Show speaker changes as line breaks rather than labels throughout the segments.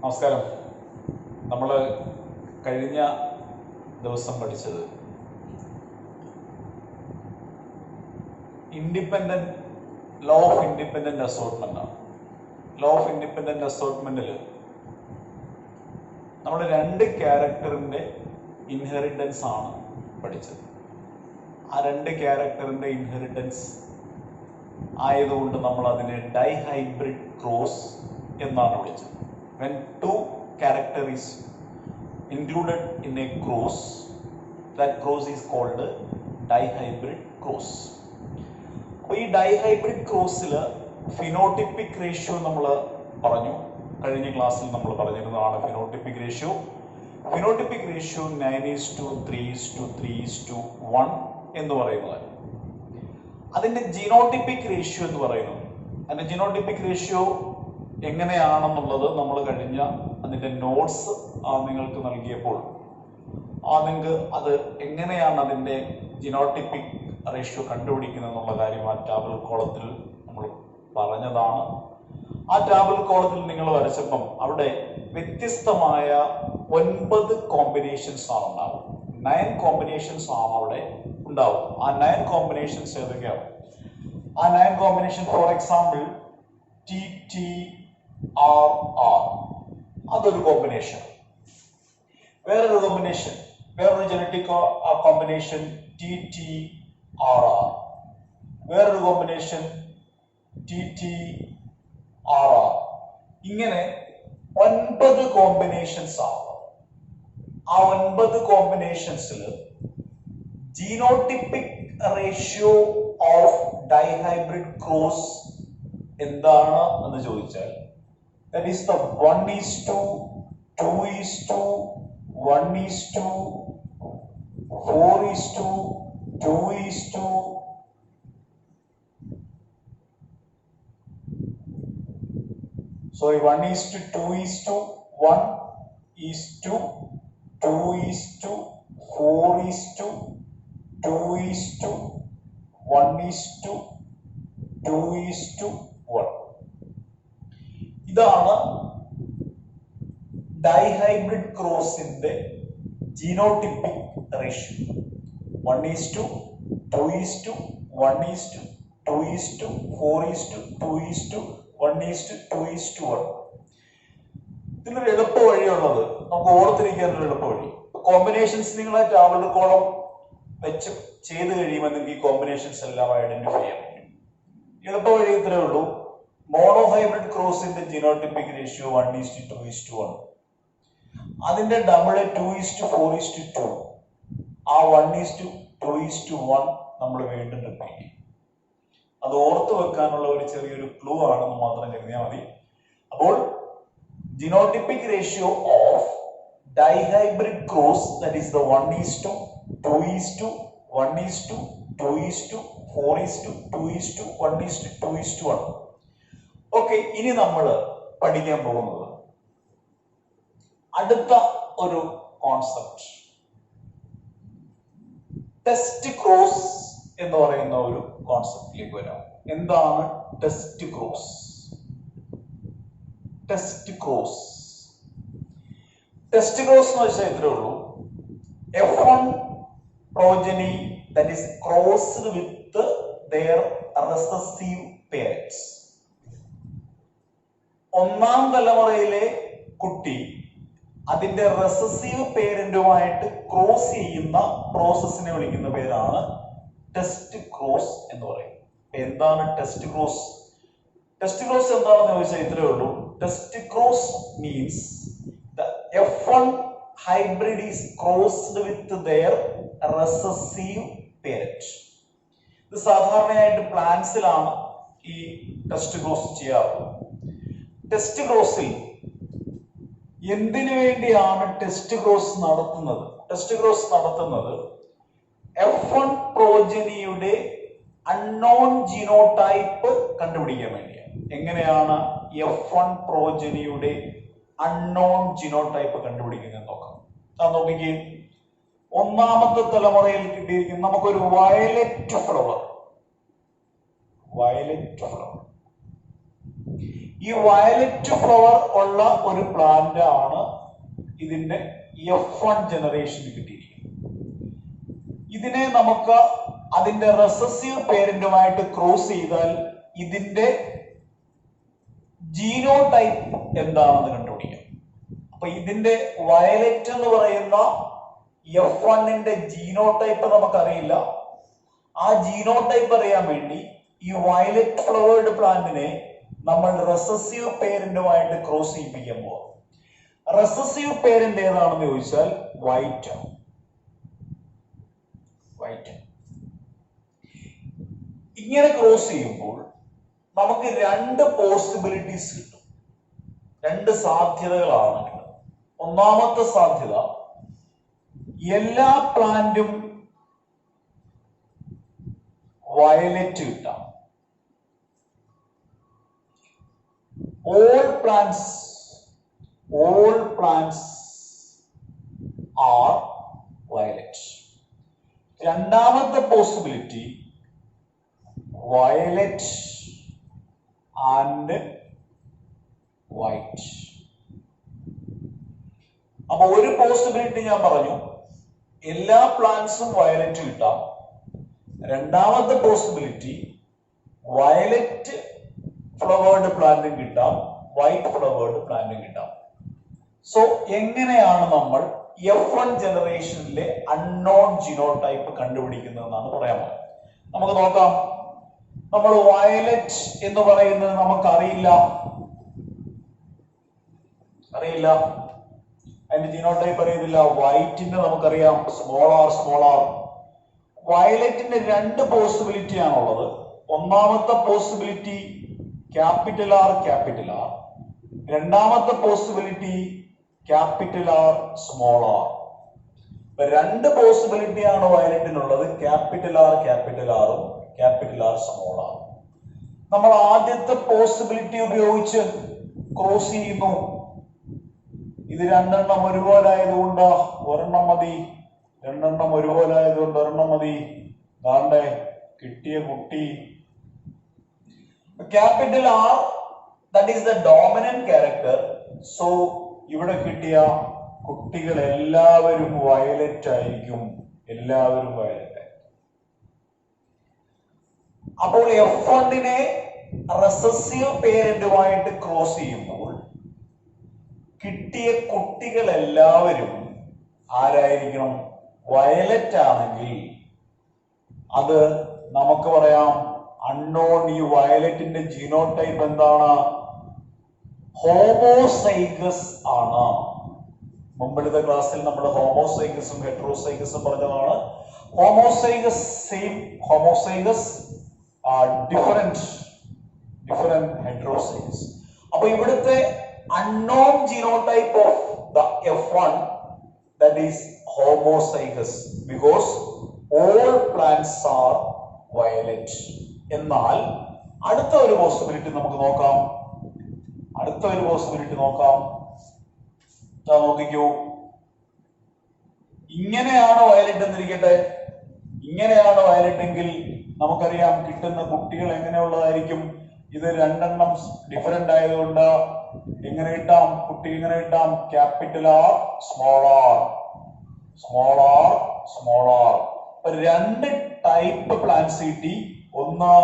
നമസ്കാരം. നമ്മൾ കഴിഞ്ഞ ദിവസം പഠിച്ചത് ലോ ഓഫ് ഇൻഡിപെൻഡന്റ് അസോർട്ട്മെന്റ് ആണ്. ലോ ഓഫ് ഇൻഡിപെൻഡന്റ് അസോർട്ട്മെന്റിൽ നമ്മൾ രണ്ട് ക്യാരക്ടറിന്റെ ഇൻഹെറിറ്റൻസ് ആണ് പഠിച്ചത്. ആ രണ്ട് ക്യാരക്ടറിന്റെ ഇൻഹെറിറ്റൻസ് ആയതുകൊണ്ട് നമ്മൾ അതിനെ ഡൈഹൈബ്രിഡ് ക്രോസ് എന്നാണ് വിളിച്ചത്. When two character is included in a cross, that cross is called dihybrid cross. അപ്പോൾ ഈ ഡൈഹൈബ്രിഡ് ക്രോസിൽ ഫിനോട്ടിപ്പിക് റേഷ്യോ നമ്മൾ പറഞ്ഞു. കഴിഞ്ഞ ക്ലാസ്സിൽ നമ്മൾ പറഞ്ഞിരുന്നതാണ് ഫിനോട്ടിപ്പിക് റേഷ്യോ. ഫിനോട്ടിപ്പിക് റേഷ്യോ 9:3:3:1 എന്ന് പറയുന്നത്. അതിന്റെ ജീനോട്ടിപ്പിക് റേഷ്യോ എന്ന് പറയുന്നത്, അതിന്റെ ജീനോട്ടിപ്പിക് റേഷ്യോ എങ്ങനെയാണെന്നുള്ളത് നമ്മൾ കഴിഞ്ഞ അതിന്റെ നോട്ട്സ് നിങ്ങൾക്ക് നൽകിയപ്പോൾ നിങ്ങൾക്ക് അത് എങ്ങനെയാണ് അതിന്റെ ജിനോട്ടിപ്പിക് റേഷ്യോ കണ്ടുപിടിക്കുന്നത് എന്നുള്ള കാര്യം ആ ടാബിൾ കോളത്തിൽ നമ്മൾ പറഞ്ഞതാണ്. ആ ടാബിൾ കോളത്തിൽ നിങ്ങൾ വരച്ചപ്പം അവിടെ വ്യത്യസ്തമായ 9 കോമ്പിനേഷൻസ് ആണ് ഉണ്ടാവും. 9 കോമ്പിനേഷൻസ് ആണ് അവിടെ ഉണ്ടാവും. ആ 9 കോമ്പിനേഷൻസ് ഏതൊക്കെയാണ്? ആ 9 കോമ്പിനേഷൻ ഫോർ എക്സാമ്പിൾ TTRR, അതൊരു കോമ്പിനേഷൻ. വേറൊരു കോമ്പിനേഷൻ, വേറൊരു ജനറ്റിക് കോമ്പിനേഷൻ TTRR, വേറൊരു കോമ്പിനേഷൻ TTRR. ഇങ്ങനെ 9 കോമ്പിനേഷൻസ് ആണ്. ആ 9 കോമ്പിനേഷൻസിൽ genotypic ratio of dihybrid cross എന്താണ് എന്ന് ചോദിച്ചാൽ, that is the 1:2, 1:2, 1:1. ഇതാണ് ഡൈഹൈബ്രിഡ് ക്രോസിന്റെ ജീനോട്ടിപ്പിക് റേഷ്യോ. 1:2, 2:1, 2:4, 1:2:1. ഇതിനൊരു എളുപ്പ വഴിയുള്ളത്, നമുക്ക് ഓർത്തിരിക്കാനൊരു എളുപ്പ വഴി. കോമ്പിനേഷൻസ് നിങ്ങൾ ആ ടാബിൾ കോളം വെച്ച് ചെയ്ത് കഴിയുമ്പോൾ നിങ്ങൾക്ക് ഈ കോമ്പിനേഷൻസ് എല്ലാം ഐഡന്റിഫൈ ചെയ്യാൻ പറ്റും. എളുപ്പ വഴി ഇത്രേ ഉള്ളൂ. മോണോഹൈബ്രിഡ് ക്രോസിന്റെ ജീനോട്ടിപ്പിക് റേഷ്യോ 1:2:1. അതിന്റെ ഡബിൾ 2:4:2. ആ 1:2:1 നമ്മൾ വീണ്ടും റിപ്പീറ്റ് ചെയ്യും. അത് ഓർത്ത് വെക്കാനുള്ള ഒരു ചെറിയൊരു ക്ലൂ ആണെന്ന് മാത്രം കരുതിയാൽ മതി. അപ്പോൾ genotypic ratio of dihybrid cross, that is the 1:2, 1:2, 2:4:2, 1:2:1. Okay, ഇനി നമ്മൾ പഠിക്കാൻ പോകുന്നത് അടുത്ത ഒരു കോൺസെപ്റ്റ്, ടെസ്റ്റ് ക്രോസ് എന്ന് പറയുന്ന ഒരു കോൺസെപ്റ്റിലേക്ക് വരാം. എന്താണ് ടെസ്റ്റ് ക്രോസ്? ടെസ്റ്റ് ക്രോസ് എന്ന് വെച്ചാൽ ഇത്രേ ഉള്ളൂ. F1 progeny that is crossed with their recessive parents. ഒന്നാം തലമുറയിലെ കുട്ടി അതിന്റെ റെസസീവ് പേരന്റുമായിട്ട് ക്രോസ് ചെയ്യുന്ന പ്രോസസ്സിനെ വിളിക്കുന്ന പേരാണ് ടെസ്റ്റ് ക്രോസ് എന്ന് പറയുന്നത്. എന്താണ് ടെസ്റ്റ് ക്രോസ്? ടെസ്റ്റ് ക്രോസ് എന്താണെന്ന് ചോദിച്ചാൽ ഇത്രേ ഉള്ളൂ. Test cross means the F1 hybrid is crossed with their recessive parent. ഇത് സാധാരണയായിട്ട് പ്ലാന്റ്സിലാണ് ഈ ടെസ്റ്റ് ക്രോസ് ചെയ്യാറുള്ളത്. ടെസ്റ്റ് ക്രോസിൽ എന്തിനു വേണ്ടിയാണ് ടെസ്റ്റ് ക്രോസ് നടത്തുന്നത്? ടെസ്റ്റ് ക്രോസ് നടത്തുന്നത് F1 പ്രോജനിയുടെ അൺനോൺ ജീനോടൈപ്പ് കണ്ടുപിടിക്കാൻ വേണ്ടിയാണ്. എങ്ങനെയാണ് F1 പ്രോജനിയുടെ അൺനോൺ ജീനോടൈപ്പ് കണ്ടുപിടിക്കുന്നത് നോക്കാം. നോക്കിക്കേ, ഒന്നാമത്തെ തലമുറയിൽ കിട്ടിയിരിക്കുന്ന നമുക്കൊരു വയലറ്റ് ഫ്ലവർ. ഈ വയലറ്റ് ഫ്ലവർ ഉള്ള ഒരു പ്ലാന്റ് ആണ് ഇതിന്റെ F1 ജനറേഷൻ കിട്ടിയിരിക്കുന്നത്. ഇതിനെ നമുക്ക് അതിന്റെ റെസസീവ് പേരന്റുമായിട്ട് ക്രോസ് ചെയ്താൽ ഇതിന്റെ ജീനോടൈപ്പ് എന്താണെന്ന് കണ്ടുപിടിക്കാം. അപ്പൊ ഇതിന്റെ വയലറ്റ് എന്ന് പറയുന്ന F1ന്റെ ജീനോടൈപ്പ് നമുക്കറിയില്ല. ആ ജീനോടൈപ്പ് അറിയാൻ വേണ്ടി ഈ വയലറ്റ് ഫ്ലവേർഡ് പ്ലാന്റിനെ നമ്മൾ റെസസീവ് പേരന്റുമായിട്ട് ക്രോസ് ചെയ്യിപ്പിക്കാൻ പോവാം. റെസസീവ് പേരന്റ് ഏതാണെന്ന് ചോദിച്ചാൽ വൈറ്റ് ആണ്. ഇങ്ങനെ ക്രോസ് ചെയ്യുമ്പോൾ നമുക്ക് രണ്ട് പോസിബിലിറ്റീസ് കിട്ടും, രണ്ട് സാധ്യതകളാണ് കിട്ടുന്നത്. ഒന്നാമത്തെ സാധ്യത, എല്ലാ പ്ലാന്റും വയലറ്റ് കിട്ടാം. all plants are violet. രണ്ടാമത്തെ പോസിബിലിറ്റി, വയലറ്റ് ആൻഡ് വൈറ്റ്. അപ്പൊ ഒരു പോസിബിലിറ്റി ഞാൻ പറഞ്ഞു, എല്ലാ പ്ലാന്റ്സും വയലറ്റ് കിട്ടാം. രണ്ടാമത്തെ പോസിബിലിറ്റി, വയലറ്റ് ഫ്ലവേർഡ് പ്ലാന്റും കിട്ടാം, വൈറ്റ് ഫ്ലവേർഡ് പ്ലാന്റും കിട്ടാം. സോ എങ്ങനെയാണ് നമ്മൾ F1 ജനറേഷനിലെ അൺനോൺ ജിനോടൈപ്പ് കണ്ടുപിടിക്കുന്നതെന്നാണ് പറയാൻ പോകുന്നത്. നമുക്ക് നോക്കാം. നമ്മൾ വയലറ്റ് എന്ന് പറയുന്നത് നമുക്കറിയില്ല, അതിന്റെ ജിനോടൈപ്പ് അറിയുന്നില്ല. വൈറ്റിന്റെ നമുക്കറിയാം, സ്മോൾ ആർ. വയലറ്റിന്റെ രണ്ട് പോസിബിലിറ്റി ആണുള്ളത്. ഒന്നാമത്തെ പോസിബിലിറ്റി ക്യാപിറ്റൽ ആർ. രണ്ടാമത്തെ possibility capital R, small R. രണ്ട് പോസിബിലിറ്റി ആണ് വയലറ്റിനുള്ളത്, ക്യാപിറ്റൽ ആറും ക്യാപിറ്റൽ ആർ, സ്മോൾ ആർ. നമ്മൾ ആദ്യത്തെ പോസിബിലിറ്റി ഉപയോഗിച്ച് ക്രോസ് ചെയ്യുന്നു. ഇത് രണ്ടെണ്ണം ഒരുപോലെ ആയതുകൊണ്ട് ഒരെണ്ണം മതി, രണ്ടെണ്ണം ഒരുപോലെ ആയതുകൊണ്ട് ഒരെണ്ണം മതി. ദാണ്ടെ കിട്ടിയ കുട്ടി capital R, that is the dominant character. So ഇവിടെ കിട്ടിയ കുട്ടികൾ എല്ലാവരും വയലറ്റ് ആയിരിക്കും, അപ്പോൾ F1നെ റെസസീവ് പേരന്റുമായിട്ട് ക്രോസ് ചെയ്യുമ്പോൾ കിട്ടിയ കുട്ടികൾ എല്ലാവരും ആരായിരിക്കണം? വയലറ്റ് ആണെങ്കിൽ അത് നമുക്ക് പറയാം അൺനോൺ. ഈ വയലറ്റിന്റെ ജീനോടൈപ്പ് എന്താണ്? ഹോമോസൈഗസ് ആണ്. മുമ്പത്തെ ക്ലാസ്സിൽ നമ്മൾ ഹോമോസൈഗസും ഹെറ്ററോസൈഗസും പറഞ്ഞതാണ്. Homozygous same, homozygous different heterozygous. അപ്പൊ ഇവിടുത്തെ unknown genotype of the F1, that is homozygous, because all plants are violet. എന്നാൽ അടുത്ത ഒരു പോസിബിലിറ്റി നമുക്ക് നോക്കാം. നോക്കിക്കോ. ഇങ്ങനെയാണ് വയലറ്റ് എന്നിരിക്കട്ടെ. ഇങ്ങനെയാണ് വയലറ്റ് എങ്കിൽ നമുക്കറിയാം കിട്ടുന്ന കുട്ടികൾ എങ്ങനെയുള്ളതായിരിക്കും. ഇത് രണ്ടെണ്ണം ഡിഫറെന്റ് ആയതുകൊണ്ട് എങ്ങനെ കിട്ടാം? കുട്ടി എങ്ങനെ കിട്ടാം? Capital R, small R. രണ്ട് ടൈപ്പ് പ്ലാന്റ്സ് കിട്ടി. ഒന്ന്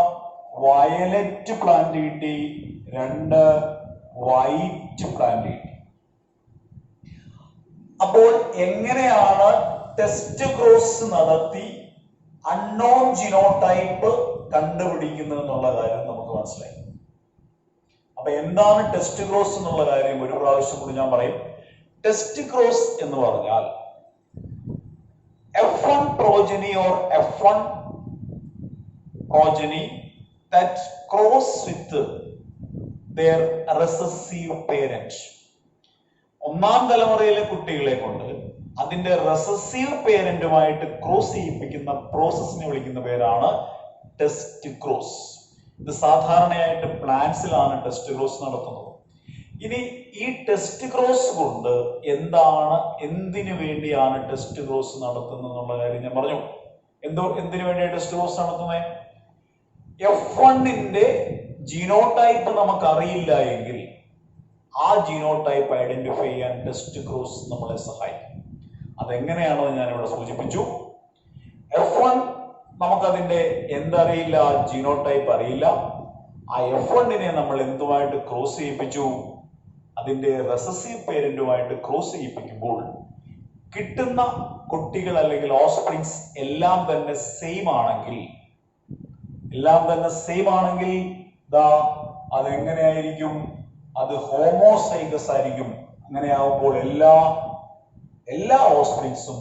വയലറ്റ് പ്ലാന്റ് കിട്ടി, രണ്ട് വൈറ്റ് പ്ലാന്റ് കിട്ടി. അപ്പോൾ എങ്ങനെയാണ് ടെസ്റ്റ് ക്രോസ് നടത്തി അൺനോൺ ജിനോടൈപ്പ് കണ്ടുപിടിക്കുന്നത് എന്നുള്ള കാര്യം നമുക്ക് മനസ്സിലായി. അപ്പൊ എന്താണ് ടെസ്റ്റ് ക്രോസ് എന്നുള്ള കാര്യം ഒരു പ്രാവശ്യം കൂടി ഞാൻ പറയും. ടെസ്റ്റ് ക്രോസ് എന്ന് പറഞ്ഞാൽ F1 progeny or F1 progeny that cross with their recessive parent. ഒന്നാം തലമുറയിലെ കുട്ടികളെ കൊണ്ട് അതിന്റെ റെസസീവ് പേരന്റുമായിട്ട് ക്രോസ് ചെയ്യിപ്പിക്കുന്ന പ്രോസസ്സിനെ വിളിക്കുന്ന പേരാണ് ടെസ്റ്റ് ക്രോസ്. ഇത് സാധാരണയായിട്ട് പ്ലാന്റ്സിലാണ് ടെസ്റ്റ് ക്രോസ് നടത്തുന്നത്. ഇനി ഈ ടെസ്റ്റ് ക്രോസ് കൊണ്ട് എന്തിനു വേണ്ടിയാണ് ടെസ്റ്റ് ക്രോസ് നടത്തുന്നത് എന്നുള്ള കാര്യം ഞാൻ പറഞ്ഞു. എന്തിനു വേണ്ടിയാണ് ടെസ്റ്റ് ക്രോസ് നടത്തുന്നത്? F1ന്റെ ജീനോടൈപ്പ് നമുക്ക് അറിയില്ല എങ്കിൽ ആ ജീനോടൈപ്പ് ഐഡന്റിഫൈ ചെയ്യാൻ ടെസ്റ്റ് ക്രോസ് നമ്മളെ സഹായിക്കും. അതെങ്ങനെയാണെന്ന് ഞാനിവിടെ സൂചിപ്പിച്ചു. F1 നമുക്കതിന്റെ എന്തറിയില്ല, ജീനോടൈപ്പ് അറിയില്ല. ആ F1നെ നമ്മൾ എന്തുമായിട്ട് ക്രോസ് ചെയ്യിപ്പിച്ചു? അതിന്റെ റെസസീവ് പേരന്റുമായിട്ട് ക്രോസ് ചെയ്യിപ്പിക്കുമ്പോൾ കിട്ടുന്ന കുട്ടികൾ അല്ലെങ്കിൽ ഓസ്പ്രിങ്സ് എല്ലാം തന്നെ സെയിം ആണെങ്കിൽ അതെങ്ങനെയായിരിക്കും? അത് ഹോമോസൈഗസ് ആയിരിക്കും. അങ്ങനെയാവുമ്പോൾ എല്ലാ ഓസ്പ്രിങ്സും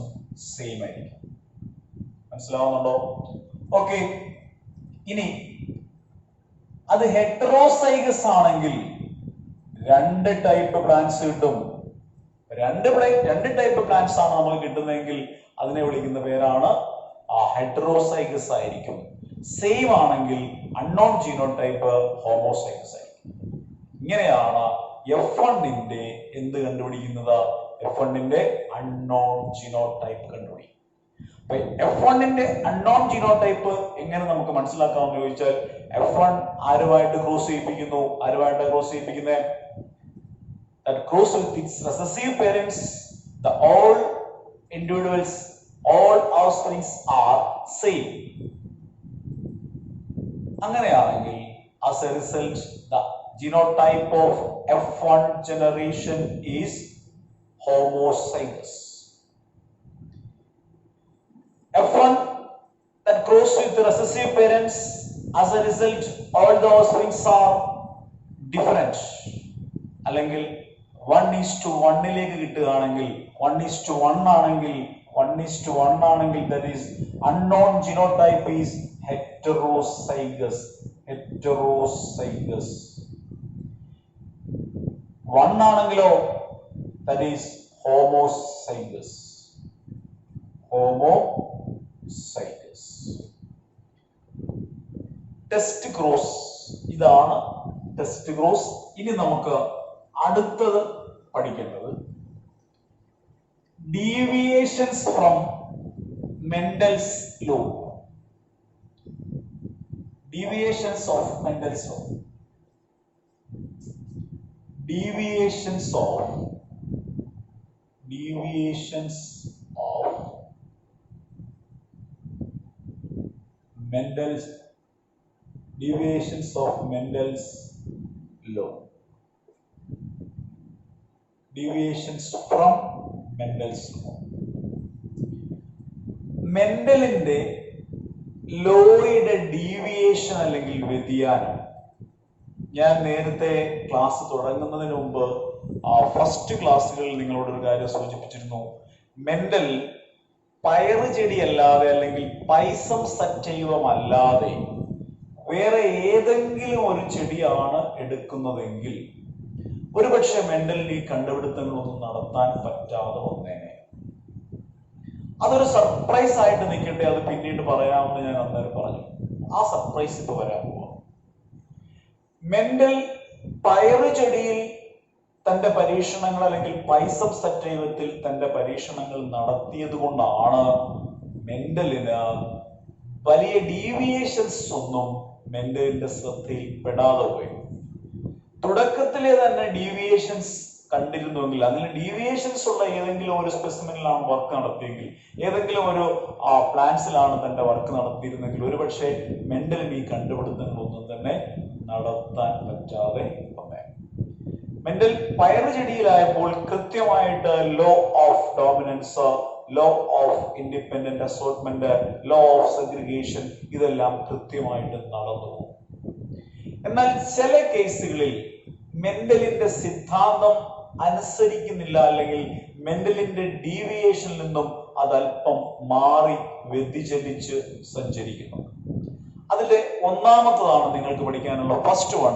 സെയിം ആയിരിക്കും. മനസ്സിലാവുന്നുണ്ടോ? ഓക്കെ. ഇനി അത് ഹെറ്ററോസൈഗസ് ആണെങ്കിൽ രണ്ട് ടൈപ്പ് പ്ലാന്റ്സ് കിട്ടും. രണ്ട് ടൈപ്പ് പ്ലാന്റ്സ് ആണ് നമുക്ക് കിട്ടുന്നതെങ്കിൽ അതിനെ വിളിക്കുന്ന പേരാണ് ഹെറ്ററോസൈഗസ് ആയിരിക്കും. സെയിം ആണെങ്കിൽ അൺനോൺ ജീനോടൈപ്പ് ഹോമോസൈഗസ് ആയിരിക്കും. ഇങ്ങനെയാണ് F1ന്റെ എന്ത് കണ്ടുപിടിക്കുന്നത്? F1ന്റെ അൺനോൺ ജീനോടൈപ്പ് കണ്ടുപിടിക്കും. അപ്പൊ F1ന്റെ അൺനോൺ ജീനോടൈപ്പ് എങ്ങനെ നമുക്ക് മനസ്സിലാക്കാമെന്ന് ചോദിച്ചാൽ, F1 ആരുമായിട്ട് ക്രോസ് ചെയ്യിപ്പിക്കുന്നു? That cross with its recessive parents, all offsprings are same. അങ്ങനെയാണെങ്കിൽ as a result the genotype of F1 generation is homozygous. F1 that cross with the recessive parents, as a result all the offsprings are different. അല്ലെങ്കിൽ 1:1 കിട്ടുകയാണെങ്കിൽ 1:1 ആണെങ്കിൽ that is unknown genotype is heterozygous. 1 ആണെങ്കിലോ that is homozygous. Test cross, ഇതാണ് test cross. ഇനി നമുക്ക് അടുത്തത് പഠിക്കേണ്ടത് deviations from Mendel's law. Deviations of Mendel's law. Deviations of Mendel's law. Deviations from Mendel's law. മെൻഡലിന്റെ ലോയുടെ ഡീവിയേഷൻ അല്ലെങ്കിൽ വ്യതിയാനം ഞാൻ നേരത്തെ ക്ലാസ് തുടങ്ങുന്നതിന് മുമ്പ് ഫസ്റ്റ് ക്ലാസ്സുകളിൽ നിങ്ങളോട് ഒരു കാര്യം സൂചിപ്പിച്ചിരുന്നു. മെൻഡൽ പയറ് ചെടിയല്ലാതെ അല്ലെങ്കിൽ പൈസം സറ്റൈവം അല്ലാതെ വേറെ ഏതെങ്കിലും ഒരു ചെടിയാണ് എടുക്കുന്നതെങ്കിൽ ഒരുപക്ഷെ മെൻഡലിന് ഈ കണ്ടുപിടുത്തങ്ങളൊന്നും നടത്താൻ പറ്റാതെ വന്നേനെ. അതൊരു സർപ്രൈസ് ആയിട്ട് നിൽക്കട്ടെ, അത് പിന്നീട് പറയാമെന്ന് ഞാൻ അന്നേരം പറഞ്ഞു. ആ സർപ്രൈസ് ഇപ്പൊ വരാൻ പോവാ. മെൻഡൽ പയറ് ചെടിയിൽ തന്റെ പരീക്ഷണങ്ങൾ അല്ലെങ്കിൽ പൈസം സറ്റൈവത്തിൽ തന്റെ പരീക്ഷണങ്ങൾ നടത്തിയത് കൊണ്ടാണ് മെൻഡലിന് വലിയ ഡീവിയേഷൻസ് ഒന്നും മെൻഡലിന്റെ ശ്രദ്ധയിൽ പെടാതെ പോയി. തുടക്കത്തിലെ തന്നെ ഡീവിയേഷൻസ് കണ്ടിരുന്നുവെങ്കിൽ, അങ്ങനെ ഡീവിയേഷൻസ് ഉള്ള ഏതെങ്കിലും ഒരു സ്പെസിമെനിലാണ് വർക്ക് നടത്തിയെങ്കിൽ, ഏതെങ്കിലും ഒരു പ്ലാന്റ്സിലാണ് തന്റെ വർക്ക് നടത്തിയിരുന്നെങ്കിൽ ഒരുപക്ഷെ മെൻഡലിന് ഈ കണ്ടുപിടുത്തങ്ങളൊന്നും തന്നെ നടത്താൻ പറ്റാതെ വന്നേ. മെൻഡൽ പയറ് ചെടിയിലായപ്പോൾ കൃത്യമായിട്ട് law of dominance, law of independent assortment, law of segregation ഇതെല്ലാം കൃത്യമായിട്ട് നടന്നു. എന്നാൽ ചില കേസുകളിൽ മെൻഡലിന്റെ സിദ്ധാന്തം അനുസരിക്കുന്നില്ല, അല്ലെങ്കിൽ മെൻഡലിന്റെ ഡീവിയേഷനിൽ നിന്നും അതല്പം മാറി വ്യതിചലിച്ച് സഞ്ചരിക്കുന്നു. അതിലെ ഒന്നാമത്തതാണ് നിങ്ങൾക്ക് പഠിക്കാനുള്ള first one,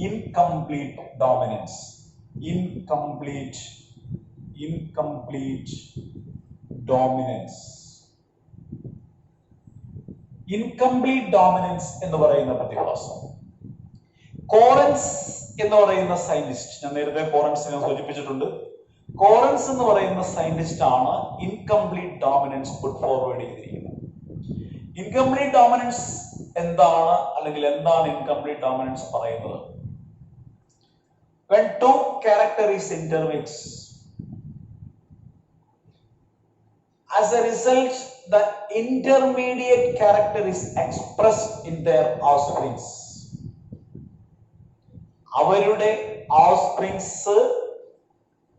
incomplete dominance. Incomplete dominance. Incomplete dominance എന്ന് പറയുന്ന പ്രതിഭാസം കോറൻസ് എന്ന് പറയുന്ന സയന്റിസ്റ്റ്, ഞാൻ നേരത്തെ കോറൻസിനെ സൂചിപ്പിച്ചിട്ടുണ്ട്. കോറൻസ് എന്ന് പറയുന്ന സയന്റിസ്റ്റ് ആണ് ഇൻകംപ്ലീറ്റ് ഡോമിനൻസ് പുട്ട് ഫോർവേഡ് ചെയ്തിരിക്കുന്നത്. ഇൻകംപ്ലീറ്റ് ഡോമിനൻസ് എന്താണ് അല്ലെങ്കിൽ എന്താണ് ഇൻകംപ്ലീറ്റ് ഡോമിനൻസ് പറയുന്നത്? When two characters is intermixed, as a result, the intermediate character is expressed in their offsprings. അവരുടെ ഓഫ്സ്പ്രിങ്സ്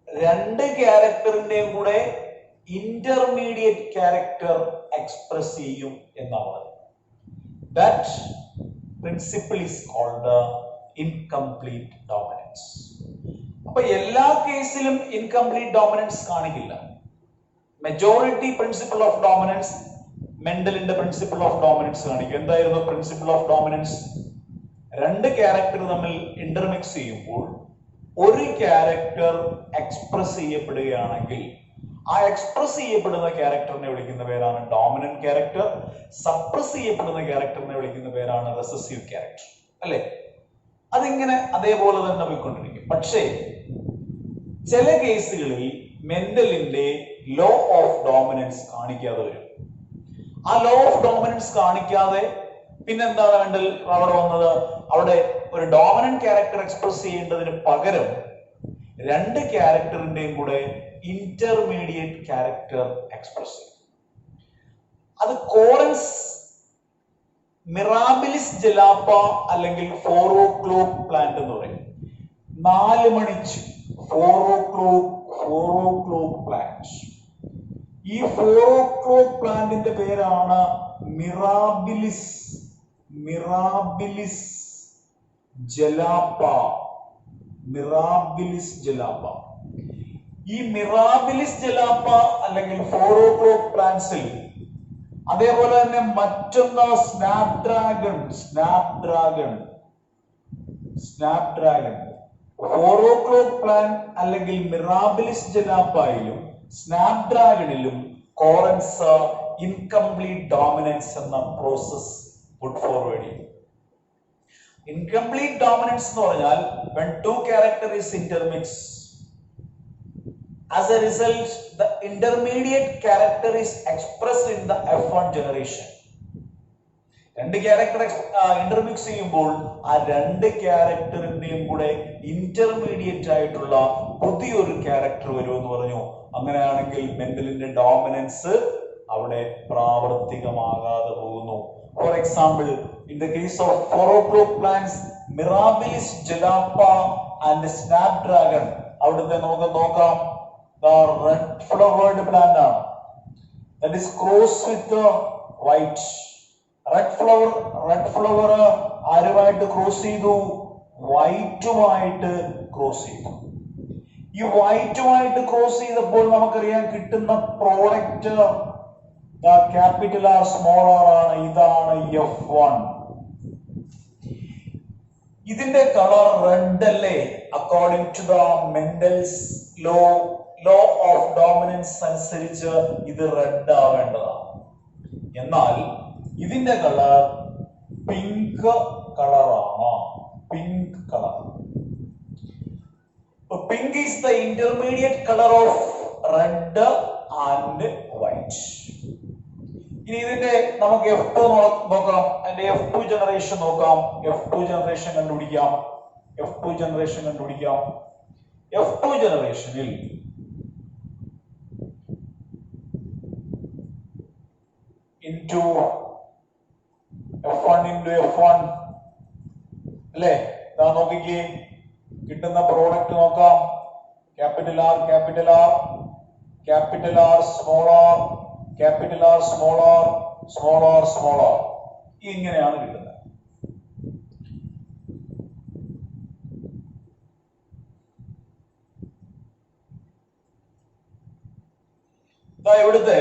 രണ്ട് ക്യാരക്ടറിന്റെയും കൂടെ ഇന്റർമീഡിയറ്റ് ക്യാരക്ടർ എക്സ്പ്രസ് ചെയ്യും എന്നാണ്. That principle is called incomplete dominance. അപ്പൊ എല്ലാ കേസിലും ഇൻകംപ്ലീറ്റ് ഡോമിനൻസ് കാണിക്കില്ല. മെജോറിറ്റി പ്രിൻസിപ്പിൾ ഓഫ് ഡോമിനൻസ് മെൻഡലിന്റെ പ്രിൻസിപ്പിൾ ഓഫ് ഡോമിനൻസ് കാണിക്കും. എന്തായിരുന്നു പ്രിൻസിപ്പിൾ ഓഫ് ഡോമിനൻസ്? രണ്ട് ക്യാരക്ടർ തമ്മിൽ ഇന്റർമിക്സ് ചെയ്യുമ്പോൾ ഒരു ക്യാരക്ടർ എക്സ്പ്രസ് ചെയ്യപ്പെടുകയാണെങ്കിൽ ആ എക്സ്പ്രസ് ചെയ്യപ്പെടുന്ന ക്യാരക്ടറിനെ വിളിക്കുന്ന പേരാണ് ഡോമിനന്റ് ക്യാരക്ടർ. സപ്രസ് ചെയ്യപ്പെടുന്ന ക്യാരക്ടറിനെ വിളിക്കുന്ന പേരാണ് റെസസീവ് ക്യാരക്ടർ. അല്ലെ? അതിങ്ങനെ അതേപോലെ തന്നെ പോയിക്കൊണ്ടിരിക്കും. പക്ഷേ ചില കേസുകളിൽ മെന്റലിന്റെ ലോ ഓഫ് ഡോമിനൻസ് കാണിക്കാതെ വരും. ആ ലോ ഓഫ് ഡോമിനൻസ് കാണിക്കാതെ പിന്നെന്താണ് മെന്റൽ അവിടെ വന്നത്? അവിടെ ഒരു ഡോമിനന്റ് ക്യാരക്ടർ എക്സ്പ്രസ് ചെയ്യേണ്ടതിന് പകരം രണ്ട് ക്യാരക്ടറിന്റെയും കൂടെ ഇന്റർമീഡിയറ്റ് ക്യാരക്ടർ എക്സ്പ്രസ് ചെയ്യും. അത് കോറൻസ് മിറാബിലിസ് ജലാപ്പ അല്ലെങ്കിൽ 4 o'clock പ്ലാന്റ് എന്ന് പറയും. 4 മണിച്ച് 4 o'clock പ്ലാന്റ്. ഈ 4 o'clock പ്ലാന്റിന്റെ പേരാണ് മിറാബിലിസ് ജലാപ്പ. മിറാബിലിസ് ജലാപ്പ. ഈ മിറാബിലിസ് ജലാപ്പ അല്ലെങ്കിൽ 4 o'clock പ്ലാന്റ്സിൽ അതേപോലെ തന്നെ മറ്റൊന്ന് സ്നാപ്ഡ്രാഗൺ. 4 o'clock പ്ലാൻ അല്ലെങ്കിൽ മിറാബിലിസ് ജലാപ്പയിലും സ്നാപ്ഡ്രാഗണിലും കോറൻസ് ഇൻകംപ്ലീറ്റ് ഡോമിനൻസ് എന്ന പ്രോസസ് പുട്ട് ഫോർവേഡ് ചെയ്യും. ഇൻകംപ്ലീറ്റ് ഡോമിനൻസ് എന്ന് പറഞ്ഞാൽ when two character is intermixed, as a result the intermediate character is expressed in the F1 generation. രണ്ട് ക്യാരക്ടർ ഇന്റർമിക്സ് ചെയ്യുമ്പോൾ ആ രണ്ട് ക്യാരക്ടറിന്റെയും കൂടെ ഇന്റർമീഡിയറ്റ് ആയിട്ടുള്ള പുതിയൊരു ക്യാരക്ടർ വരുമെന്ന് പറഞ്ഞു. അങ്ങനെയാണെങ്കിൽ മെന്റലിന്റെ ഡോമിനൻസ് അവിടെ പ്രാവർത്തികമാകാതെ പോകുന്നു. For example, in the case of 4 o'clock plants, Mirabilis jalapa and snapdragon, അവിടുത്തെ നമുക്ക് നോക്കാം red flowered plant ആണ്. That is crossed with white. red flower ആരുമായിട്ട് ക്രോസ് ചെയ്തു? വൈറ്റുമായിട്ട് ക്രോസ് ചെയ്തു. ഈ വൈറ്റുമായിട്ട് ക്രോസ് ചെയ്തപ്പോൾ നമുക്കറിയാം കിട്ടുന്ന product capital R small R ആണ്. ഇതാണ് F1. ഇതിന്റെ കളർ റെഡ് അല്ലേ? According to the Mendel's law of dominance അനുസരിച്ച് ഇത് റെഡ് ആവേണ്ടതാണ്. എന്നാൽ ഇതിന്റെ കളർ പിങ്ക് കളറാണ്. Pink colour. Pink is the intermediate color of red and white. ഇനി ഇതിന്റെ നമുക്ക് F2 നോക്കാം. അതിന്റെ F2 ജനറേഷൻ നോക്കാം. F2 ജനറേഷൻ കണ്ടുപിടിക്കാം. F2 ജനറേഷനിൽ into F1 അല്ലേ? നോക്കിക്കേ, കിട്ടുന്ന പ്രോഡക്റ്റ് നോക്കാം. Capital R small R capital R small R ഇങ്ങനെയാണ് കിട്ടുന്നത്. ഇവിടുത്തെ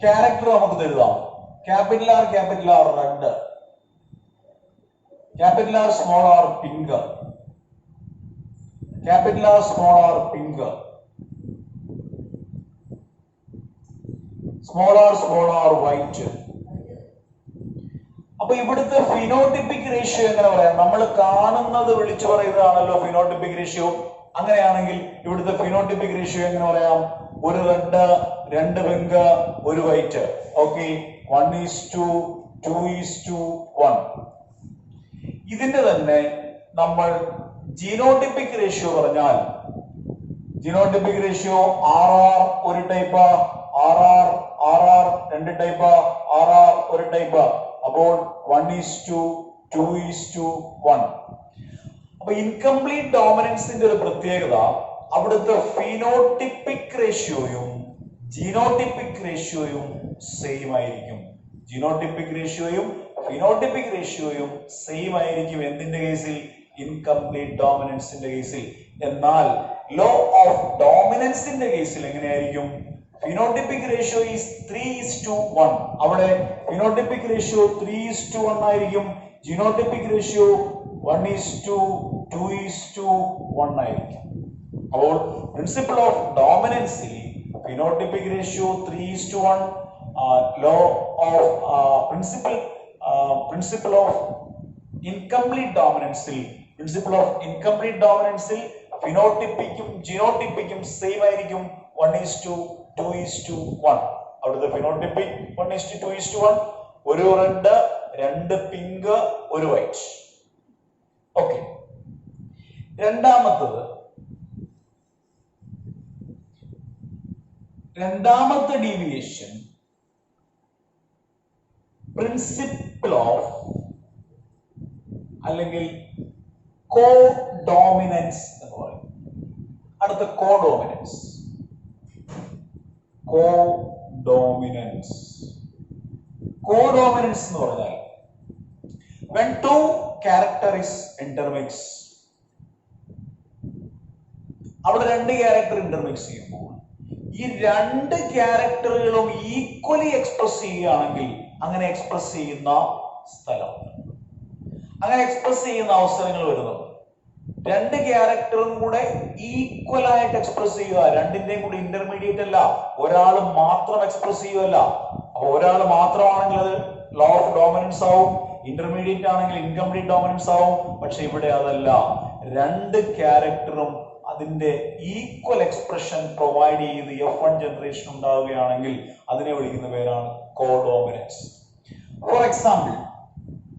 ക്യാരക്ടർ നമുക്ക് എഴുതാം. Capital R red, capital R small R pink, capital R small R pink, small R white. അപ്പൊ ഇവിടുത്തെ ഫിനോട്ടിപ്പിക് റേഷ്യോ എങ്ങനെ പറയാം? നമ്മൾ കാണുന്നത് വിളിച്ചു പറയുന്നതാണല്ലോ ഫിനോട്ടിപ്പിക് റേഷ്യോ. അങ്ങനെയാണെങ്കിൽ ഇവിടുത്തെ ഫിനോട്ടിപ്പിക് റേഷ്യോ എങ്ങനെ പറയാം? ഒരു റെഡ്, രണ്ട് പിങ്ക്, ഒരു വൈറ്റ്. ഓക്കെ, 1:2 2:1. ഇതിന്റെ തന്നെ നമ്മൾ ജീനോട്ടിപ്പിക് റേഷ്യോ പറഞ്ഞാൽ ജീനോട്ടിപ്പിക് റേഷ്യോ RR ഒരു ടൈപ്പ്, RR രണ്ട് ടൈപ്പ്, RR ഒരു ടൈപ്പ്. അപ്പോൾ 1:2:1. അപ്പൊ ഇൻകംപ്ലീറ്റ് ഡോമിനൻസിന്റെ ഒരു പ്രത്യേകത അവിടുത്തെ ഫിനോട്ടിപ്പിക് റേഷ്യോയും ജീനോട്ടിപ്പിക് റേഷ്യോയും സെയിം ആയിരിക്കും. ജീനോട്ടിപ്പിക് റേഷ്യോയും ഫിനോട്ടിപ്പിക് റേഷ്യോയും സെയിം ആയിരിക്കും എന്തിന്റെ കേസിൽ? ഇൻകംപ്ലീറ്റ് ഡോമിനൻസിന്റെ കേസിൽ. എന്നാൽ ലോ ഓഫ് ഡോമിനൻസിന്റെ കേസിൽ എങ്ങനെയായിരിക്കും? Phenotypic ratio is 3:1. അവിടെ ഫിനോട്ടിപ്പിക് റേഷ്യോ 3:1 ആയിരിക്കും. ജീനോട്ടിപ്പിക് റേഷ്യോ 1:2:1 ആയിരിക്കും. അപ്പോൾ പ്രിൻസിപ്പിൾ ഓഫ് ഡോമിനൻസിൽ phenotypic ratio 3:1, law of principle of incomplete ഡോമിനൻസിൽ ഫിനോട്ടിപ്പിക്കും ജീനോട്ടിപ്പിക്കും സെയിം ആയിരിക്കും 1:2:1. അവിടുത്തെ ഫിനോട്ടിപ്പിക് 1:2:1, ഒരു റെഡ്, രണ്ട് പിങ്ക്, ഒരു വൈറ്റ്. ഓക്കെ. രണ്ടാമത്തെ ഡീവിയേഷൻ പ്രിൻസിപ്പിൾ ഓഫ് അല്ലെങ്കിൽ കോഡോമിനൻസ് എന്ന് പറയും. അടുത്ത കോഡോമിനൻസ് എന്ന് പറഞ്ഞാൽ when two characters intermix, അവിടെ രണ്ട് ക്യാരക്ടർ ഇന്റർമിക്സ് ചെയ്യുമ്പോൾ ഈ രണ്ട് ക്യാരക്ടറുകളും ഈക്വലി എക്സ്പ്രസ് ചെയ്യുകയാണെങ്കിൽ അങ്ങനെ എക്സ്പ്രസ് ചെയ്യുന്ന സ്ഥലം, അങ്ങനെ എക്സ്പ്രസ് ചെയ്യുന്ന അവസരങ്ങൾ വരുന്നത്. രണ്ട് ക്യാരക്ടറും കൂടെ ഈക്വൽ ആയിട്ട് എക്സ്പ്രസ് ചെയ്യുക, രണ്ടിന്റെയും കൂടി ഇന്റർമീഡിയറ്റ് അല്ല, ഒരാൾ മാത്രം എക്സ്പ്രസ് ചെയ്യുകയല്ല. അപ്പൊ ഒരാൾ മാത്രമാണെങ്കിൽ അത് ലോ ഓഫ് ഡോമിനൻസ് ആവും, ഇന്റർമീഡിയറ്റ് ആണെങ്കിൽ ഇൻകംപ്ലീറ്റ് ഡോമിനൻസ് ആവും. പക്ഷെ ഇവിടെ അതല്ല, രണ്ട് ക്യാരക്ടറും അതിന്റെ ഈക്വൽ എക്സ്പ്രഷൻ പ്രൊവൈഡ് ചെയ്ത് F1 ജനറേഷൻ ഉണ്ടാവുകയാണെങ്കിൽ അതിനെ വിളിക്കുന്ന പേരാണ് കോഡോമിനൻസ്. ഫോർ എക്സാമ്പിൾ,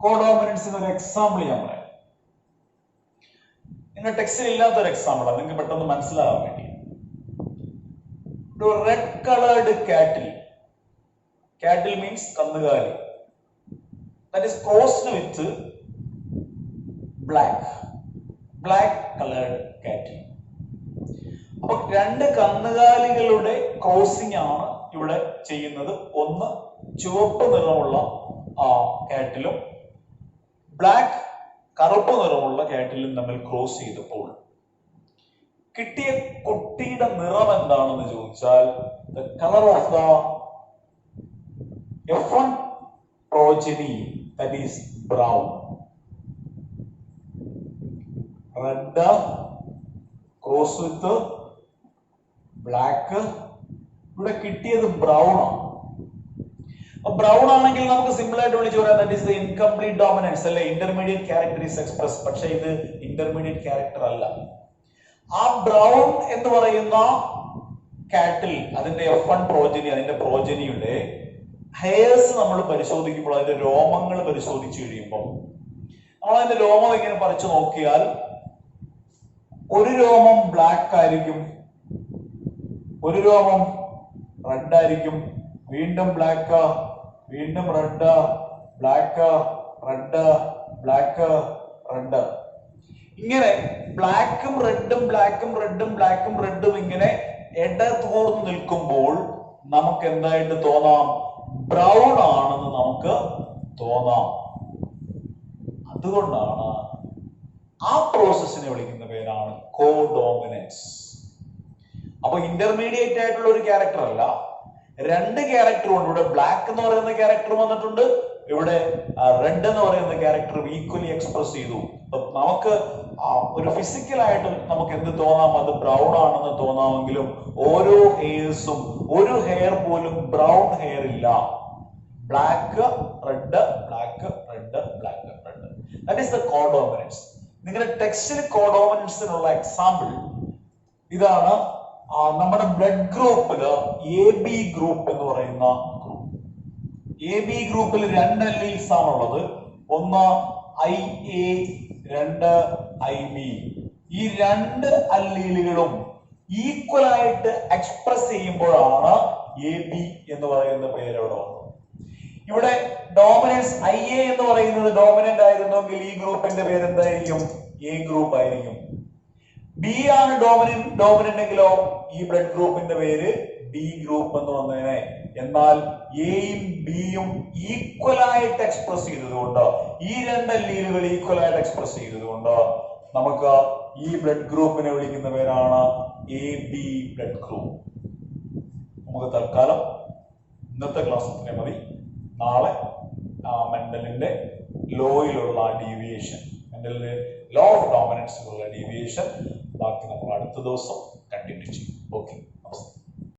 കോഡോമിനൻസിന് ഒരു എക്സാമ്പിൾ ഞാൻ പറയാം. നിങ്ങൾ ടെക്സ്റ്റിൽ ഇല്ലാത്തൊരു എക്സാമ്പിളാണ്, നിങ്ങൾക്ക് പെട്ടെന്ന് മനസ്സിലാകാൻ വേണ്ടി. ഒരു റെഡ് കളേർഡ് കാറ്റിൽ മീൻസ് കന്നുകാലി, that is crossed with black colored cattle. അപ്പൊ രണ്ട് കന്നുകാലികളുടെ ക്രോസിംഗ് ആണ് ഇവിടെ ചെയ്യുന്നത്. ഒന്ന് ചുവപ്പ് നിറമുള്ള കാറ്റിലും കറുപ്പ് നിറമുള്ള കാറ്റിലും തമ്മിൽ ക്രോസ് ചെയ്തപ്പോൾ കിട്ടിയ കുട്ടിയുടെ നിറം എന്താണെന്ന് ചോദിച്ചാൽ the color of the F1 progeny, that is brown. Red cross with black, ഇവിടെ കിട്ടിയത് ബ്രൗൺ ആണ്. ബ്രൗൺ ആണെങ്കിൽ നമുക്ക് സിമ്പിൾ ആയിട്ട് വിളിച്ചു പറയാം that is the incomplete dominance, അല്ലെ, ഇന്റർമീഡിയറ്റ് ക്യാരക്ടർ is expressed. പക്ഷെ ഇത് ഇന്റർമീഡിയറ്റ് ക്യാരക്ടർ അല്ല. ആ ബ്രൗൺ എന്ന് പറയുന്ന കാറ്റിൽ അതിന്റെ F1 പ്രോജനി, അതിന്റെ പ്രോജനിയുടെ ഹെയർസ് നമ്മൾ പരിശോധിക്കുമ്പോൾ, അതിന്റെ രോമങ്ങൾ പരിശോധിച്ചു കഴിയുമ്പോൾ നമ്മൾ അതിന്റെ രോമം ഇങ്ങനെ പറിച്ചു നോക്കിയാൽ ഒരു രോമം ബ്ലാക്ക് ആയിരിക്കും, ഒരു രോമം റെഡ് ആയിരിക്കും, വീണ്ടും ബ്ലാക്ക്, വീണ്ടും red, black, red, black, red. ഇങ്ങനെ ബ്ലാക്കും റെഡും ബ്ലാക്കും റെഡും ബ്ലാക്കും റെഡും ഇങ്ങനെ ഇടതൂർന്ന് നിൽക്കുമ്പോൾ നമുക്ക് എന്തായിട്ട് തോന്നാം? ബ്രൗൺ ആണെന്ന് നമുക്ക് തോന്നാം. അതുകൊണ്ടാണ് ആ പ്രോസസ്സിനെ വിളിക്കുന്ന പേരാണ് കോഡോമിനൻസ്. അപ്പൊ ഇന്റർമീഡിയറ്റ് ആയിട്ടുള്ള ഒരു ക്യാരക്ടർ അല്ല, രണ്ട് ക്യാരക്ടർ ഉണ്ട്. ഇവിടെ ബ്ലാക്ക് എന്ന് പറയുന്ന ക്യാരക്ടർ വന്നിട്ടുണ്ട്, ഇവിടെ റെഡ് എന്ന് പറയുന്ന ക്യാരക്ടർ ഈക്വലി എക്സ്പ്രസ് ചെയ്തു. നമുക്ക് ഒരു ഫിസിക്കലായിട്ട് നമുക്ക് എന്ത് തോന്നാം? അത് ബ്രൗൺ ആണെന്ന് തോന്നാമെങ്കിലും ഓരോ ഹെയർസും, ഒരു ഹെയർ പോലും ബ്രൗൺ ഹെയർ ഇല്ല. Black red, black red, black red. That is the codominance. നിങ്ങളുടെ ടെക്സ്റ്റിൽ കോഡോമിനൻസിനുള്ള എക്സാമ്പിൾ ഇതാണ്. നമ്മുടെ ബ്ലഡ് ഗ്രൂപ്പില് AB ഗ്രൂപ്പ് എന്ന് പറയുന്ന ഗ്രൂപ്പ്, എ ബി ഗ്രൂപ്പിൽ 2 അല്ലീൽസ് ആണുള്ളത്. ഒന്ന് IA, 2 IB. ഈ 2 അല്ലീലുകളും ഈക്വൽ ആയിട്ട് എക്സ്പ്രസ് ചെയ്യുമ്പോഴാണ് AB എന്ന് പറയുന്ന പേര് അവിടെ വന്നത്. ഇവിടെ ഡോമിനൻസ് IA എന്ന് പറയുന്നത് ഡോമിനന്റ് ആയിരുന്നെങ്കിൽ ഈ ഗ്രൂപ്പിന്റെ പേര് എന്തായിരിക്കും? എ ഗ്രൂപ്പ് ആയിരിക്കും. ബി ആണ് ഡോമിനന്റ് എങ്കിലോ ഈ ബ്ലഡ് ഗ്രൂപ്പിന്റെ പേര് ബി ഗ്രൂപ്പ് എന്ന് വന്നേനെ. എന്നാൽ എയും ബിയും ഈക്വൽ ആയിട്ട് എക്സ്പ്രസ് ചെയ്തതുകൊണ്ട്, ഈ 2 അല്ലീലുകൾ ഈക്വൽ ആയിട്ട് എക്സ്പ്രസ് ചെയ്തതുകൊണ്ട് നമുക്ക് ഈ ബ്ലഡ് ഗ്രൂപ്പിനെ വിളിക്കുന്ന പേരാണ് AB ബ്ലഡ് ഗ്രൂപ്പ്. നമുക്ക് തൽക്കാലം ഇന്നത്തെ ക്ലാസ് ഇത്രയും മതി. നാളെ മെന്റലിന്റെ ലോയിലുള്ള ഡീവിയേഷൻ, മെന്റലിന്റെ ലോ ഓഫ് ഡോമിനൻസിലുള്ള ഡീവിയേഷൻ ബാക്കി നമ്മൾ അടുത്ത ദിവസം കണ്ടിന്യൂ ചെയ്യും. ഓക്കെ.